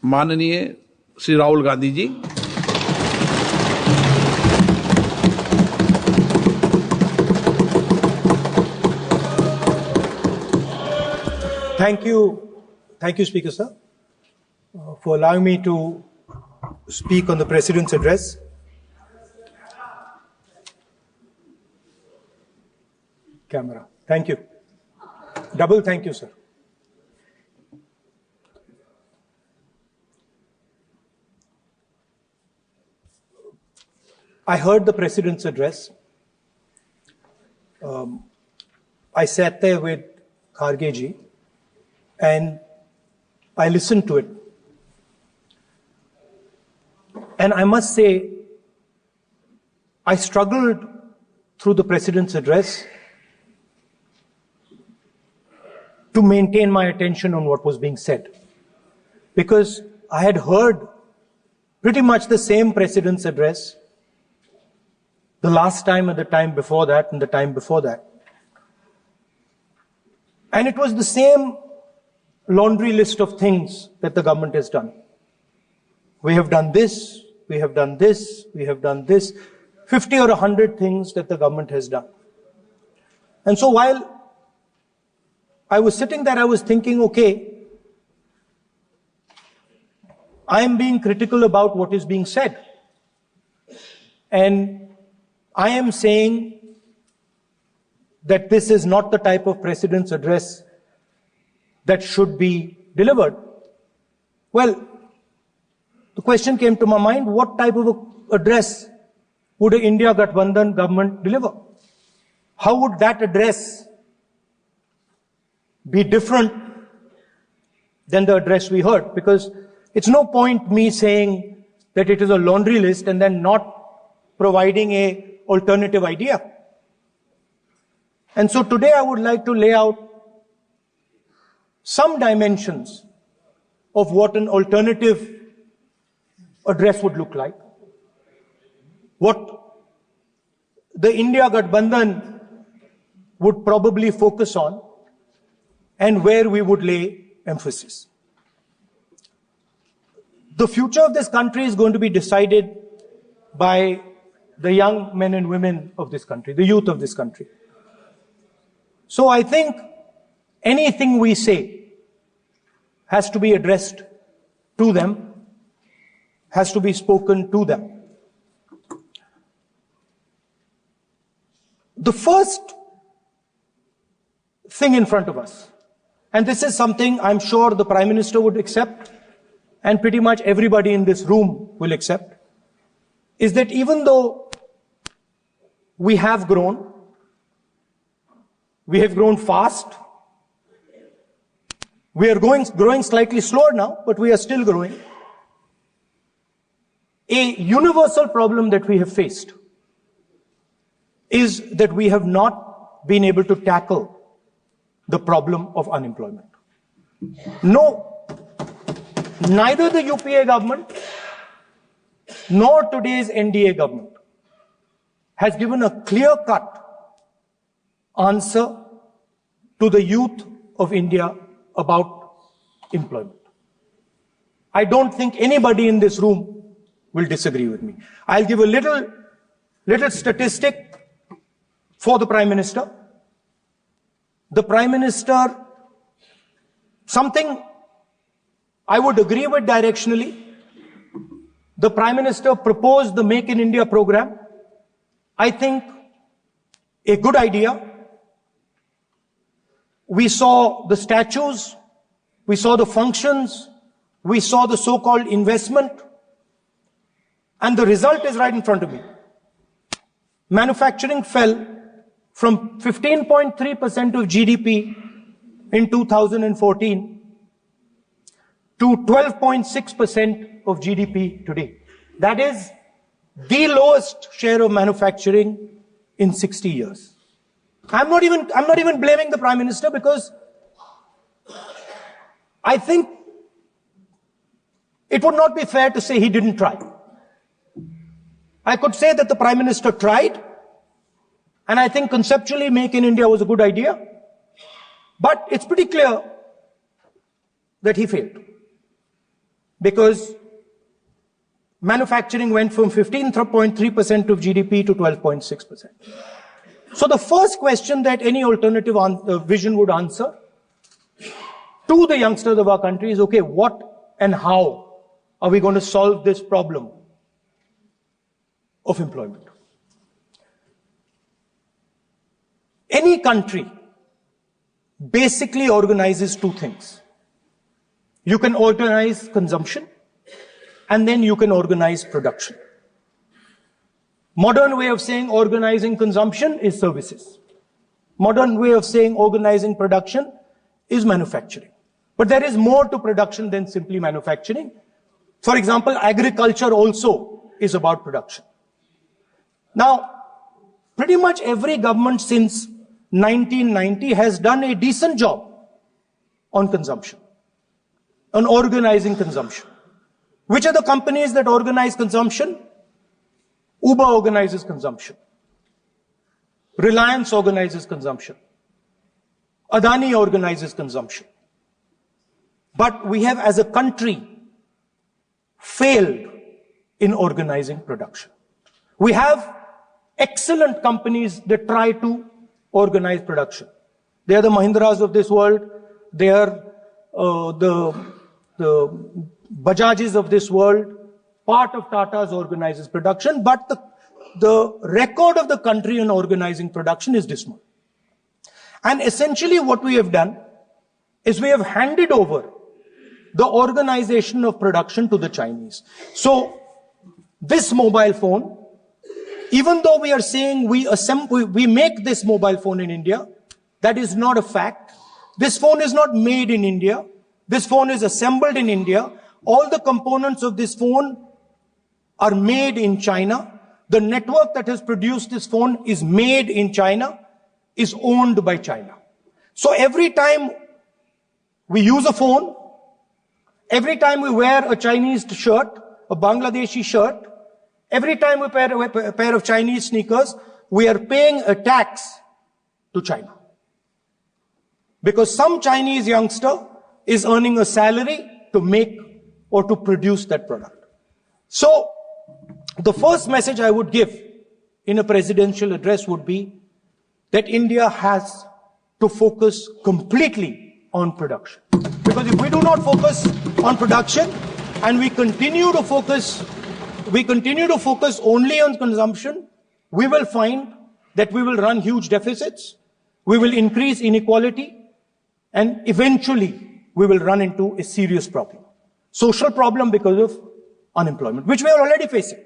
माननीय Shri Rahul Gandhi ji. Thank you, Speaker Sir, for allowing me to speak on the President's address. Camera. Thank you. Double thank you, sir. I heard the President's address. I sat there with Kharge ji and I listened to it. And I must say, I struggled through the President's address to maintain my attention on what was being said. Because I had heard pretty much the same President's address the last time and the time before that and the time before that. And it was the same laundry list of things that the government has done. We have done this, we have done this, we have done this, 50 or 100 things that the government has done. And so while I was sitting there, I was thinking, okay, I am being critical about what is being said. And I am saying that this is not the type of President's address that should be delivered. Well, the question came to my mind, what type of address would an India Gathbandhan government deliver? How would that address be different than the address we heard? Because it's no point me saying that it is a laundry list and then not providing a alternative idea. And so today I would like to lay out some dimensions of what an alternative address would look like, what the India Gathbandhan would probably focus on, and where we would lay emphasis. The future of this country is going to be decided by the young men and women of this country, the youth of this country. So I think anything we say has to be addressed to them, has to be spoken to them. The first thing in front of us, and this is something I'm sure the Prime Minister would accept, and pretty much everybody in this room will accept, is that even though we have grown fast, we are growing slightly slower now, but we are still growing. A universal problem that we have faced is that we have not been able to tackle the problem of unemployment. No, neither the UPA government nor today's NDA government has given a clear-cut answer to the youth of India about employment. I don't think anybody in this room will disagree with me. I'll give a little statistic for the Prime Minister. The Prime Minister, something I would agree with directionally. The Prime Minister proposed the Make in India program. I think a good idea. We saw the statues, we saw the functions, we saw the so-called investment, and the result is right in front of me. Manufacturing fell from 15.3% of GDP in 2014 to 12.6% of GDP today. That is the lowest share of manufacturing in 60 years. I'm not even blaming the Prime Minister, because I think it would not be fair to say he didn't try. I could say that the Prime Minister tried, and I think conceptually Make in India was a good idea, but it's pretty clear that he failed. because manufacturing went from 15.3% of GDP to 12.6%. So the first question that any alternative vision would answer to the youngsters of our country is, okay, what and how are we going to solve this problem of employment? Any country basically organizes two things. You can organize consumption, and then you can organize production. Modern way of saying organizing consumption is services. Modern way of saying organizing production is manufacturing. But there is more to production than simply manufacturing. For example, agriculture also is about production. Now, pretty much every government since 1990 has done a decent job on consumption, on organizing consumption. Which are the companies that organize consumption? Uber organizes consumption. Reliance organizes consumption. Adani organizes consumption. But we have, as a country, failed in organizing production. We have excellent companies that try to organize production. They are the Mahindras of this world. They are the Bajajs of this world. Part of Tata's organizes production, but the record of the country in organizing production is dismal. And essentially what we have done is we have handed over the organization of production to the Chinese. So this mobile phone, even though we are saying we make this mobile phone in India, that is not a fact. This phone is not made in India. This phone is assembled in India. All the components of this phone are made in China. The network that has produced this phone is made in China, is owned by China. So every time we use a phone, every time we wear a Chinese shirt, a Bangladeshi shirt, every time we wear a pair of Chinese sneakers, we are paying a tax to China. Because some Chinese youngster is earning a salary to make or to produce that product. So the first message I would give in a presidential address would be that India has to focus completely on production. Because if we do not focus on production and we continue to focus only on consumption, we will find that we will run huge deficits, we will increase inequality, and eventually we will run into a serious problem. Social problem because of unemployment, which we are already facing.